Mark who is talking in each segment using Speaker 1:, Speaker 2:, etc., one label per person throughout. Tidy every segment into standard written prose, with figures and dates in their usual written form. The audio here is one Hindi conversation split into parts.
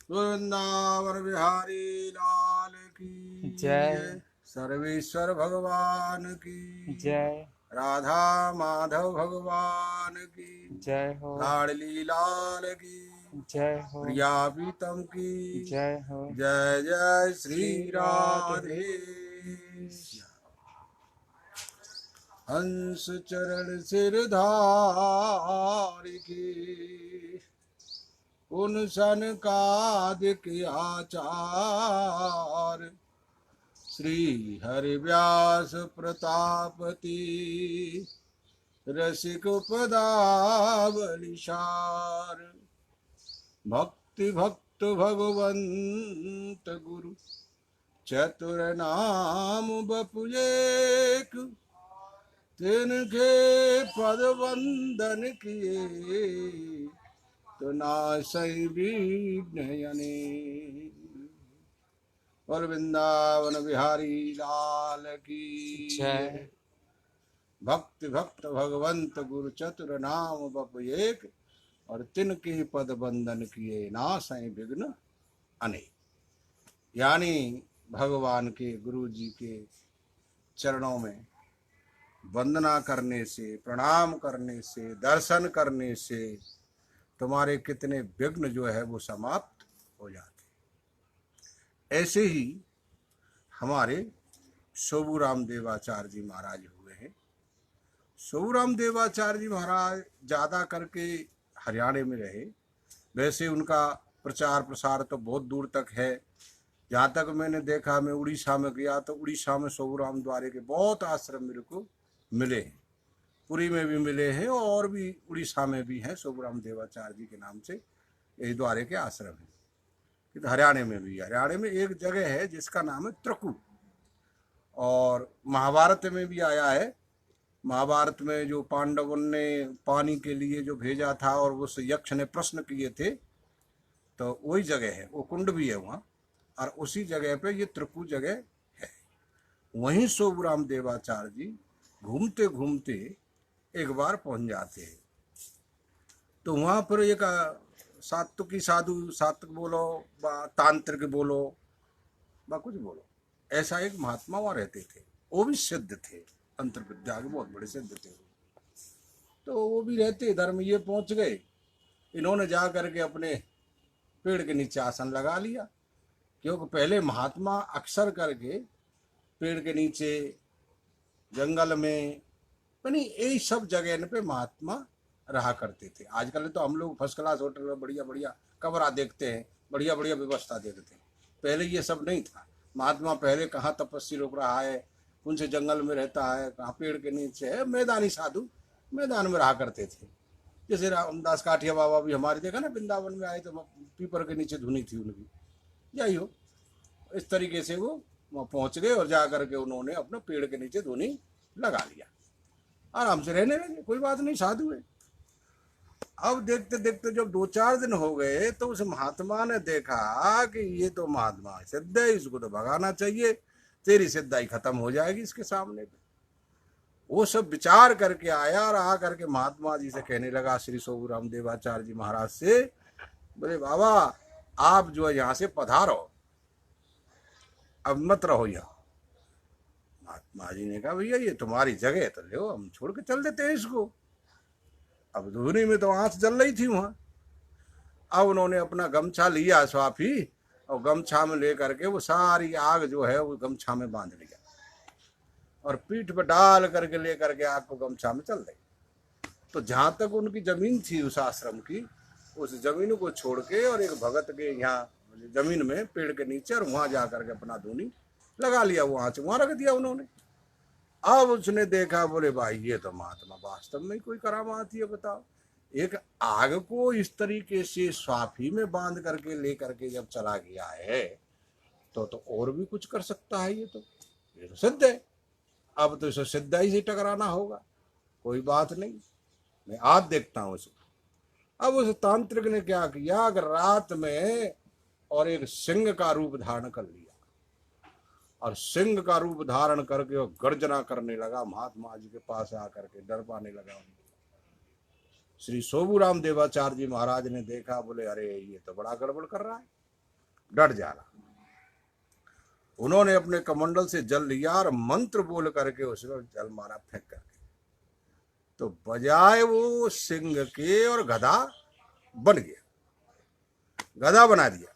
Speaker 1: वृंदावन बिहारी लाल की
Speaker 2: जय।
Speaker 1: सर्वेश्वर भगवान की
Speaker 2: जय।
Speaker 1: राधा माधव भगवान की
Speaker 2: जय हो।
Speaker 1: लाडली लाल की
Speaker 2: जय हो।
Speaker 1: प्रिया प्रीतम की
Speaker 2: जय हो।
Speaker 1: जय जय श्री राधे। हंस चरण सिरधार की उन सनकादिक आचार श्री हरि व्यास प्रतापति रसिक पदावलिशार भक्ति भक्त भगवंत गुरु चतुर नाम बपुएक तिनके पद वंदन किए तो नासई विघ्नयने। और वृंदावन बिहारी लाल की
Speaker 2: जय।
Speaker 1: भक्ति भक्त भगवंत गुरु चतुर नाम बप एक और तिनके पद बंदन किए नासै विघ्न अनेक। यानी भगवान के गुरु जी के चरणों में वंदना करने से, प्रणाम करने से, दर्शन करने से तुम्हारे कितने विघ्न जो है वो समाप्त हो जाते। ऐसे ही हमारे सोबूराम देवाचार्य जी महाराज हुए हैं। सोबूराम देवाचार्य जी महाराज ज़्यादा करके हरियाणा में रहे। वैसे उनका प्रचार प्रसार तो बहुत दूर तक है। जहाँ तक मैंने देखा, मैं उड़ीसा में गया तो उड़ीसा में सोबूराम द्वारे के बहुत आश्रम मेरे को मिले हैं। पुरी में भी मिले हैं और भी उड़ीसा में भी हैं। सोबूराम देवाचार्य जी के नाम से यही द्वारे के आश्रम हैं। तो हरियाणा में भी, हरियाणा में एक जगह है जिसका नाम है त्रकू, और महाभारत में भी आया है। महाभारत में जो पांडवों ने पानी के लिए जो भेजा था और उस यक्ष ने प्रश्न किए थे, तो वही जगह है, वो कुंड भी है वहाँ, और उसी जगह पे ये त्रकू जगह है। वहीं सोबूराम देवाचार्य जी घूमते घूमते एक बार पहुंच जाते हैं। तो वहाँ पर एक सात्विकी साधु, सात्विक बोलो बा तांत्रिक बोलो बा कुछ बोलो, ऐसा एक महात्मा वहाँ रहते थे। वो भी सिद्ध थे, तंत्र विद्या के बहुत बड़े सिद्ध थे। तो वो भी रहते, इधर में ये पहुंच गए। इन्होंने जा करके अपने पेड़ के नीचे आसन लगा लिया, क्योंकि पहले महात्मा अक्सर करके पेड़ के नीचे, जंगल में, यानी यही सब जगह पे महात्मा रहा करते थे। आजकल तो हम लोग फर्स्ट क्लास होटल में बढ़िया बढ़िया कमरा देखते हैं, बढ़िया बढ़िया व्यवस्था देखते हैं। पहले ये सब नहीं था। महात्मा पहले कहाँ तपस्या रोक रहा है, उनसे जंगल में रहता है, कहाँ पेड़ के नीचे है। मैदानी साधु मैदान में रहा करते थे। जैसे रामदास काठिया बाबा भी हमारे देखा ना, वृंदावन में आए तो पीपर के नीचे धुनी थी उनकी, यही हो। इस तरीके से वो वहाँ पहुँच गए और जा करके उन्होंने अपने पेड़ के नीचे धुनी लगा लिया, आराम से रहने लगे, कोई बात नहीं, साधु है। अब देखते देखते जब 2-4 दिन हो गए तो उस महात्मा ने देखा कि ये तो महात्मा सिद्ध है, इसको तो भगाना चाहिए, तेरी सिद्धाई खत्म हो जाएगी इसके सामने पे। वो सब विचार करके आया और आ करके महात्मा जी से कहने लगा, श्री सोबूराम देवाचार्य जी महाराज से, बोले बाबा आप जो है यहाँ से पधारो, अब मत रहो यहाँ। महात्मा जी ने कहा भैया ये तुम्हारी जगह है, तो लो हम छोड़ के चल देते हैं इसको। अब धुनी में तो आंच जल रही थी वहां। अब उन्होंने अपना गमछा लिया स्वाफी, और गमछा में ले करके वो सारी आग जो है वो गमछा में बांध लिया, और पीठ पर डाल करके ले करके आग को गमछा में चल रही। तो जहां तक उनकी जमीन थी उस आश्रम की, उस जमीन को छोड़ के और एक भगत के यहाँ जमीन में पेड़ के नीचे, और वहां जा करके अपना धुनी लगा लिया, वहां से वहां रख दिया उन्होंने। अब उसने देखा, बोले भाई ये तो महात्मा वास्तव में कोई करामात है, बताओ। एक आग को इस तरीके से स्वाफी में बांध करके ले करके जब चला गया है तो और भी कुछ कर सकता है। ये तो सिद्ध है। अब तो इसे सिद्धाई से टकराना होगा, कोई बात नहीं, मैं आज देखता हूँ इसको। अब उस तांत्रिक ने क्या किया, अगर रात में और एक सिंह का रूप धारण कर लिया, और सिंह का रूप धारण करके वो गर्जना करने लगा। महात्मा जी के पास आकर के डर पाने लगा। श्री सोबूराम देवाचार्य जी महाराज ने देखा, बोले अरे ये तो बड़ा गड़बड़ कर रहा है, डट जा रहा। उन्होंने अपने कमंडल से जल लिया और मंत्र बोल करके उसमें जल मारा फेंक करके, तो बजाय वो सिंह के और गधा बन गया, गधा बना दिया,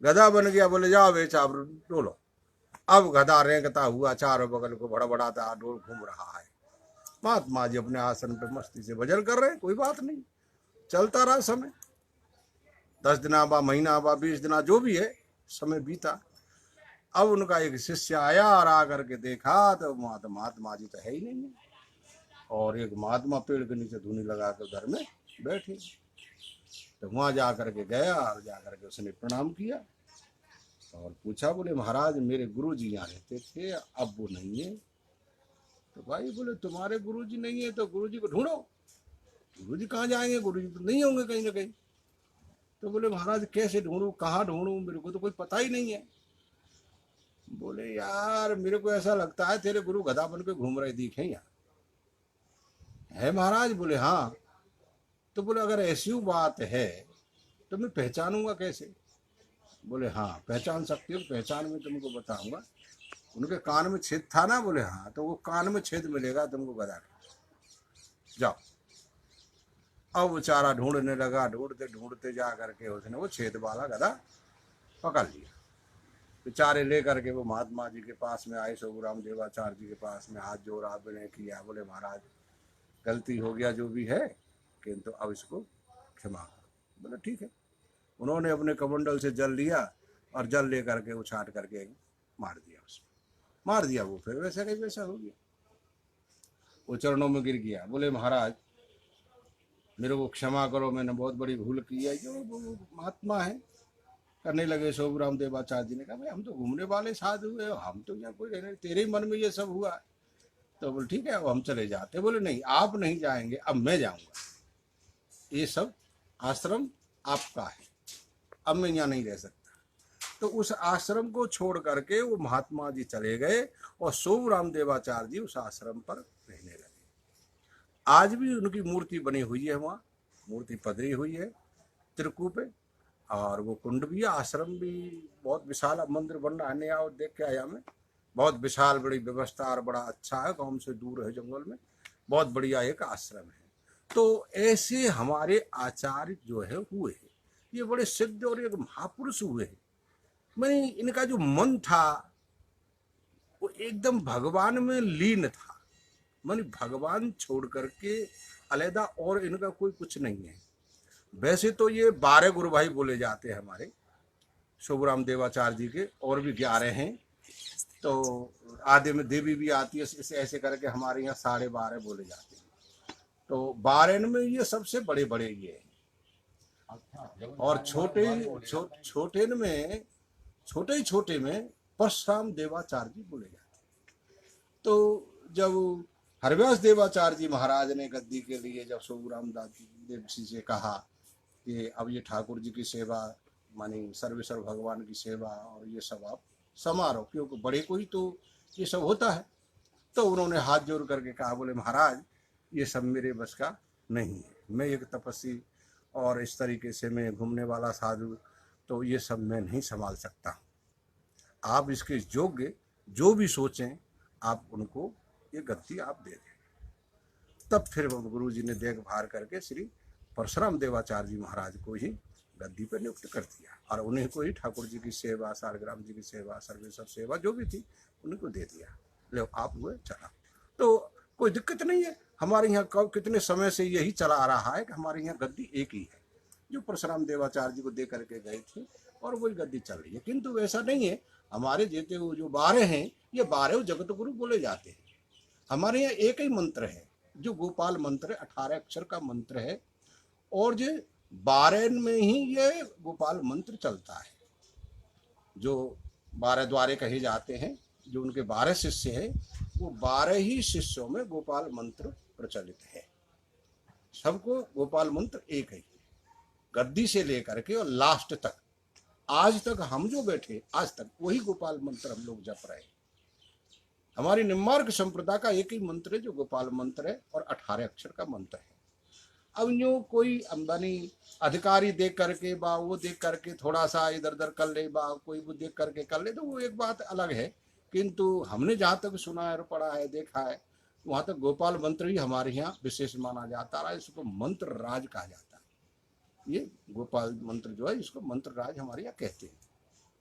Speaker 1: गधा बन गया। बोले जाओ बेचा डोलो। अब गधा रेंगता हुआ चारों बगल को बड़बड़ाता डोल घूम रहा है। महात्मा जी अपने आसन पे मस्ती से भजन कर रहे हैं, कोई बात नहीं, चलता रहा समय। 10 दिन बा, महीना बा, 20 दिन, जो भी है, समय बीता। अब उनका एक शिष्य आया और आकर के देखा तो महात्मा जी तो है ही नहीं है, और एक महात्मा पेड़ के नीचे धुनी लगा कर घर में बैठे। तो वहां जा करके गया और जा करके उसने प्रणाम किया और पूछा, बोले महाराज मेरे गुरुजी यहाँ रहते थे, अब वो नहीं है। तो भाई बोले तुम्हारे गुरुजी नहीं है तो गुरुजी को ढूंढो। गुरुजी कहाँ जाएंगे, गुरुजी तो नहीं होंगे कहीं ना कहीं। तो बोले महाराज कैसे ढूंढूं, कहाँ ढूंढूं, मेरे को तो कोई पता ही नहीं है। बोले यार मेरे को ऐसा लगता है तेरे गुरु गधा बन के घूम रहे दिखे यहाँ। है महाराज? बोले हाँ। तो बोले अगर ऐसी बात है तो मैं पहचानूंगा कैसे? बोले हाँ पहचान सकते हो, पहचान में तुमको बताऊंगा। उनके कान में छेद था ना? बोले हाँ। तो वो कान में छेद मिलेगा तुमको गधा का, जाओ। अब वो चारा ढूंढने लगा, ढूंढते ढूंढते जा करके उसने वो छेद वाला गधा पकड़ लिया। बेचारे ले करके वो महात्मा जी के पास में आए, सोबूराम देवाचार्य जी के पास में हाथ जोड़ा, विनय किया। बोले महाराज गलती हो गया जो भी है, किंतु अब इसको क्षमा करो। बोले ठीक है। उन्होंने अपने कमंडल से जल लिया और जल ले करके उछाट करके मार दिया, उसमें मार दिया। वो फिर वैसा नहीं वैसा हो गया, वो चरणों में गिर गया। बोले महाराज मेरे को क्षमा करो, मैंने बहुत बड़ी भूल की है। जो वो महात्मा है करने लगे। सोबूराम देवाचार्य जी ने कहा भाई हम तो घूमने वाले साधु हुए, हम तो यहाँ कोई रहने, तेरे ही मन में ये सब हुआ। तो बोले ठीक है अब हम चले जाते। बोले नहीं आप नहीं जाएंगे, अब मैं जाऊंगा, ये सब आश्रम आपका है, अब मैं यहाँ नहीं रह सकता। तो उस आश्रम को छोड़ करके वो महात्मा जी चले गए और सोबूराम देवाचार्य जी उस आश्रम पर रहने लगे। आज भी उनकी मूर्ति बनी हुई है, वहाँ मूर्ति पधरी हुई है त्रिकू पे, और वो कुंड भी है, आश्रम भी बहुत विशाल, मंदिर बन रहा है नया, और देख के आया मैं, बहुत विशाल बड़ी व्यवस्था और बड़ा अच्छा है, गांव से दूर है, जंगल में, बहुत बढ़िया एक आश्रम है। तो ऐसे हमारे आचार्य जो है हुए, ये बड़े सिद्ध और एक महापुरुष हुए। मैंने इनका जो मन था वो एकदम भगवान में लीन था, मानी भगवान छोड़ करके अलहदा और इनका कोई कुछ नहीं है। वैसे तो ये 12 गुरु भाई बोले जाते हैं हमारे सोबूराम देवाचार्य जी के, और भी 11 हैं। तो आधे में देवी भी आती है, इसे ऐसे करके हमारे यहाँ 12.5 बोले जाते हैं। तो 12 में ये सबसे बड़े बड़े ये हैं, और छोटे में परशुराम देवाचार्य जी बोले जाते हैं। तो जब हरव्यास देवाचार्य जी महाराज ने गद्दी के लिए जब सोबूराम देव जी से कहा कि अब ये ठाकुर जी की सेवा, मानी सर्वेश्वर भगवान की सेवा और ये सब आप समारोह, क्योंकि बड़े को ही तो ये सब होता है। तो उन्होंने हाथ जोड़ करके कहा, बोले महाराज ये सब मेरे बस का नहीं है, मैं एक तपस्वी और इस तरीके से मैं घूमने वाला साधु, तो ये सब मैं नहीं संभाल सकता। आप इसके योग्य जो भी सोचें आप उनको ये गद्दी आप दे दें। तब फिर गुरु जी ने देखभाल करके श्री परशुराम देवाचार्य जी महाराज को ही गद्दी पर नियुक्त कर दिया, और उन्हीं को ही ठाकुर जी की सेवा, सालग्राम जी की सेवा, सर्वेश्वर सेवा जो भी थी उन्हीं को दे दिया। ले आप हुए चला, तो कोई दिक्कत नहीं है। हमारे यहाँ कितने समय से यही चला आ रहा है कि हमारे यहाँ गद्दी एक ही है, जो परशुराम देवाचार्य जी को दे करके गए थे, और वही गद्दी चल रही है। किंतु वैसा नहीं है, हमारे जेते हुए जो 12 हैं ये 12 जगत गुरु बोले जाते हैं। हमारे यहाँ एक ही मंत्र है जो गोपाल मंत्र है, 18 अक्षर का मंत्र है, और जो 12 में ही ये गोपाल मंत्र चलता है। जो 12 द्वारे कहे जाते हैं, जो उनके 12 शिष्य हैं, वो 12 ही शिष्यों में गोपाल मंत्र प्रचलित है। सबको गोपाल मंत्र एक है, गद्दी से लेकर के और लास्ट तक, आज तक हम जो बैठे आज तक वही गोपाल मंत्र हम लोग जप रहे हैं। हमारी निम्मार्क संप्रदाय का एक ही मंत्र है जो गोपाल मंत्र है, और 18 अक्षर का मंत्र है। अब यूं कोई अंबानी अधिकारी देख करके बा वो देख करके थोड़ा सा इधर उधर कर ले बा, कोई वो देख करके कर ले तो वो एक बात अलग है। किंतु हमने जहाँ तक सुना है, पढ़ा है, देखा है, वहाँ तक गोपाल मंत्र ही हमारे यहाँ विशेष माना जाता है। इसको मंत्र राज कहा जाता है। ये गोपाल मंत्र जो है इसको मंत्र राज हमारे यहाँ कहते हैं।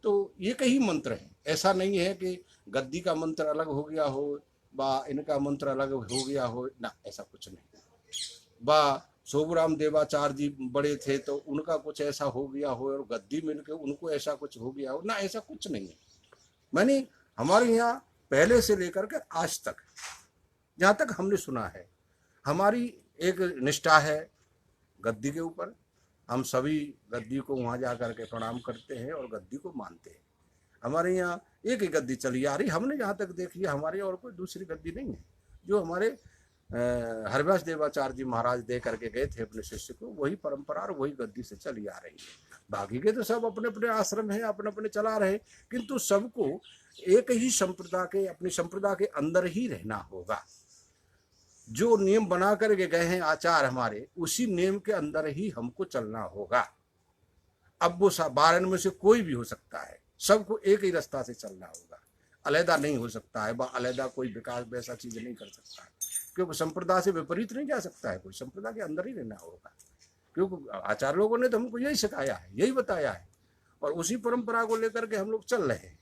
Speaker 1: तो एक ही मंत्र है, ऐसा नहीं है कि गद्दी का मंत्र अलग हो गया हो बा इनका मंत्र अलग हो गया हो, ना ऐसा कुछ नहीं। बा सोबराम देवाचार्य जी बड़े थे तो उनका कुछ ऐसा हो गया हो और गद्दी मिलके उनको ऐसा कुछ हो गया हो, ना ऐसा कुछ नहीं है। मैंने हमारे यहाँ पहले से लेकर के आज तक जहाँ तक हमने सुना है, हमारी एक निष्ठा है गद्दी के ऊपर। हम सभी गद्दी को वहाँ जा करके प्रणाम करते हैं और गद्दी को मानते हैं। हमारे यहाँ एक ही गद्दी चली आ रही, हमने जहाँ तक देखी है हमारे और कोई दूसरी गद्दी नहीं है। जो हमारे हरिदास देवाचार्य जी महाराज दे करके गए थे अपने शिष्य को, वही परंपरा और वही गद्दी से चली आ रही है। बाकी के तो सब अपने अपने आश्रम है, अपने अपने चला रहे, किंतु सबको एक ही संप्रदाय के, अपनी संप्रदाय के अंदर ही रहना होगा। जो नियम बना करके गए हैं आचार हमारे, उसी नियम के अंदर ही हमको चलना होगा। अब वो 12 में से कोई भी हो सकता है, सबको एक ही रास्ता से चलना होगा, अलहदा नहीं हो सकता है। बा अलहदा कोई विकास वैसा चीज नहीं कर सकता है, क्योंकि संप्रदाय से विपरीत नहीं जा सकता है कोई, संप्रदाय के अंदर ही रहना होगा। क्योंकि आचार्य लोगों ने तो हमको यही सिखाया है, यही बताया है, और उसी परंपरा को लेकर के हम लोग चल रहे हैं।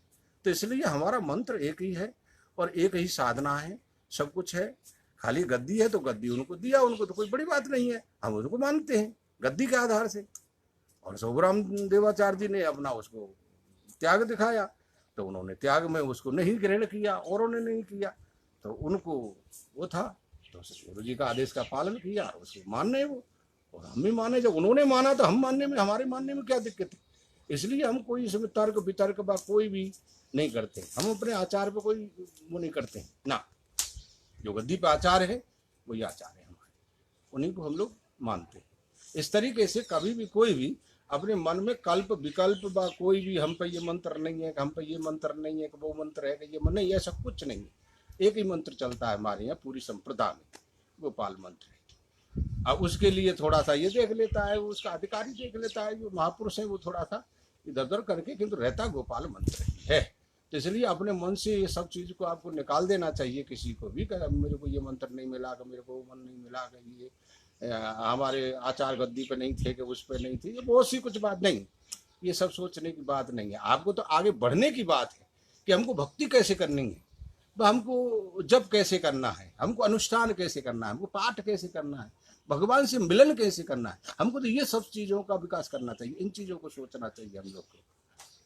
Speaker 1: तो इसलिए हमारा मंत्र एक ही है और एक ही साधना है, सब कुछ है। खाली गद्दी है तो गद्दी उनको दिया, उनको तो कोई बड़ी बात नहीं है, हम उनको मानते हैं गद्दी के आधार से। और सोबराम देवाचार्य जी ने अपना उसको त्याग दिखाया, तो उन्होंने त्याग में उसको नहीं ग्रहण किया, औरों ने नहीं किया, तो उनको वो था, तो गुरु जी का आदेश का पालन किया और उसको मानने वो, और हम भी माने। जब उन्होंने माना तो हम मानने में, हमारे मानने में क्या दिक्कत है। इसलिए हम कोई इसमें तर्क वितर्क बा कोई भी नहीं करते, हम अपने आचार पे कोई वो नहीं करते हैं ना। जो गद्दी पे आचार है वही आचार है हमारे, उन्हीं को हम लोग मानते हैं। इस तरीके से कभी भी कोई भी अपने मन में कल्प विकल्प बा कोई भी, हम पे ये मंत्र नहीं है, हम पे ये मंत्र नहीं है, कि वो मंत्र है, कि ये मन नहीं, ऐसा कुछ नहीं है। एक ही मंत्र चलता है हमारे यहाँ पूरी संप्रदाय में, गोपाल मंत्र है। अब उसके लिए थोड़ा सा ये देख लेता है, उसका अधिकारी देख लेता है, जो महापुरुष है वो थोड़ा सा इधर उधर करके, किंतु रहता गोपाल मंत्र ही है। तो इसलिए अपने मन से ये सब चीज़ को आपको निकाल देना चाहिए। किसी को भी कहा मेरे को ये मंत्र नहीं मिला, कि मेरे को वो मन नहीं मिला, कि ये हमारे आचार गद्दी पे नहीं थे, कि उस पे नहीं थे, ये बहुत सी कुछ बात नहीं, ये सब सोचने की बात नहीं है। आपको तो आगे बढ़ने की बात है कि हमको भक्ति कैसे करनी है, हमको जप कैसे करना है, हमको अनुष्ठान कैसे करना है, हमको पाठ कैसे करना है, भगवान से मिलन कैसे करना है। हमको तो ये सब चीज़ों का विकास करना चाहिए, इन चीज़ों को सोचना चाहिए हम लोग को,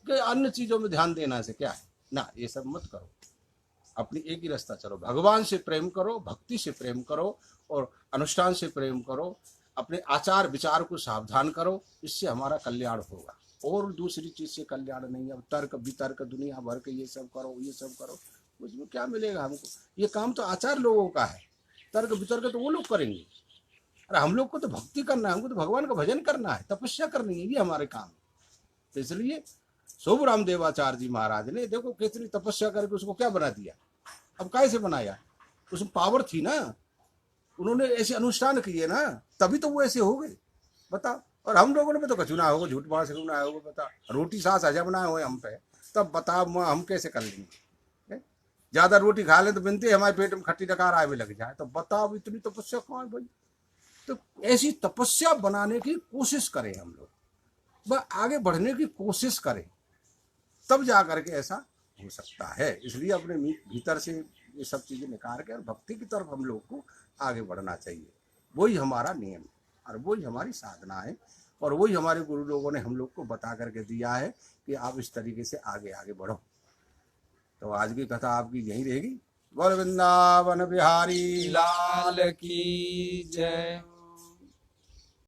Speaker 1: कि अन्य चीज़ों में ध्यान देना से क्या है ना। ये सब मत करो, अपनी एक ही रास्ता चलो, भगवान से प्रेम करो, भक्ति से प्रेम करो और अनुष्ठान से प्रेम करो, अपने आचार विचार को सावधान करो, इससे हमारा कल्याण होगा। और दूसरी चीज से कल्याण नहीं है। अब तर्क वितर्क दुनिया भर के ये सब करो, ये सब करो, उसमें क्या मिलेगा हमको। ये काम तो आचार लोगों का है, तर्क वितर्क तो वो लोग करेंगे। अरे हम लोग को तो भक्ति करना है, हमको तो भगवान का भजन करना है, तपस्या करनी है, ये हमारे काम। तो इसलिए सोबराम देवाचार्य जी महाराज ने देखो कितनी तपस्या करके उसको क्या बना दिया। अब कैसे बनाया, उसमें पावर थी ना, उन्होंने ऐसे अनुष्ठान किए ना, तभी तो वो ऐसे हो गए, बता। और हम लोगों ने तो कछु ना होगा, झूठ बात से ना होगा, बता। रोटी सास हजम ना हो हम पे, तब बता हम कैसे कर लेंगे। ज्यादा रोटी खा ले तो बिनते हमारे पेट में खट्टी डकार आए लग जाए, तो बताओ इतनी तपस्या कहाँ है भाई। तो ऐसी तपस्या बनाने की कोशिश करें हम लोग, वह आगे बढ़ने की कोशिश करें, तब जा करके ऐसा हो सकता है। इसलिए अपने भीतर से ये सब चीजें निकाल के और भक्ति की तरफ हम लोग को आगे बढ़ना चाहिए। वही हमारा नियम है और वही हमारी साधना है और वही हमारे गुरु लोगों ने हम लोग को बता करके दिया है कि आप इस तरीके से आगे आगे बढ़ो। तो आज की कथा आपकी यही रहेगी। बोल वृंदावन बिहारी
Speaker 2: लाल की जय।